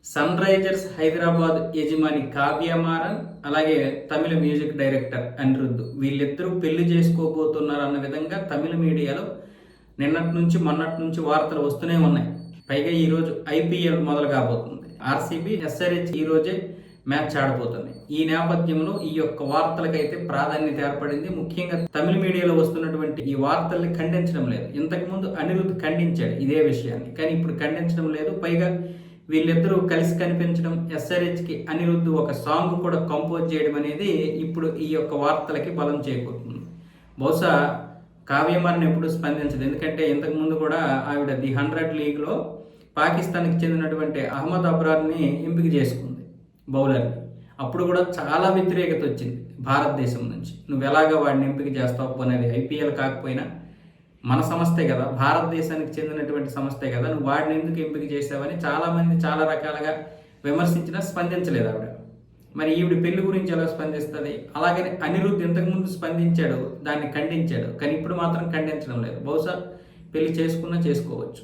Sun Risers Hyderabad యజమాని కావ్య మారన్, అలాగే తమిళ music director Anirudh, వీళ్ళిద్దరూ పెళ్లి చేసుకోబోతున్నారు అన్న విధంగా తమిళ మీడియాలో నిన్నటి నుంచి మొన్నటి నుంచి వార్తలు వస్తూనే ఉన్నాయి. పైగా ఈరోజు ఐపీఎల్ మొదలు కాబోతుంది. ఆర్సీబీ ఎస్ఆర్హెచ్ ఈ రోజే మ్యాచ్ ఆడబోతుంది. ఈ నేపథ్యంలో ఈ యొక్క వార్తలకైతే ప్రాధాన్యత ఏర్పడింది. ముఖ్యంగా తమిళ మీడియాలో వస్తున్నటువంటి ఈ వార్తల్ని ఖండించడం లేదు. ఇంతకుముందు అనిరుద్ధ్ ఖండించాడు ఇదే విషయాన్ని, కానీ ఇప్పుడు ఖండించడం లేదు. పైగా వీళ్ళిద్దరూ కలిసి కనిపించడం, ఎస్ఆర్హెచ్కి అనిరుద్ధ్ ఒక సాంగ్ కూడా కంపోజ్ చేయడం అనేది ఇప్పుడు ఈ యొక్క వార్తలకి బలం చేకూరుతుంది. బహుశా కావ్యమారన్ ఎప్పుడు స్పందించదు, ఎందుకంటే ఇంతకుముందు కూడా ఆవిడ ది 100 లీగ్లో పాకిస్తాన్కి చెందినటువంటి అహ్మద్ అబ్రార్ని ఎంపిక చేసుకుంది బౌలర్ని. అప్పుడు కూడా చాలా వ్యతిరేకత వచ్చింది భారతదేశం నుంచి. నువ్వు ఎలాగ వాడిని ఎంపిక చేస్తావు, పోనేది ఐపీఎల్ కాకపోయినా మన సంస్థే కదా, భారతదేశానికి చెందినటువంటి సంస్థే కదా, నువ్వు వాడిని ఎందుకు ఎంపిక చేసావని చాలామంది చాలా రకాలుగా విమర్శించినా స్పందించలేదు ఆవిడ. మరి ఈవిడ పెళ్లి గురించి ఎలా స్పందిస్తుంది? అలాగని అనిరుద్ధ్ ఇంతకుముందు స్పందించాడు, దాన్ని ఖండించాడు, కానీ ఇప్పుడు మాత్రం ఖండించడం లేదు. బహుశా పెళ్లి చేసుకున్నా చేసుకోవచ్చు.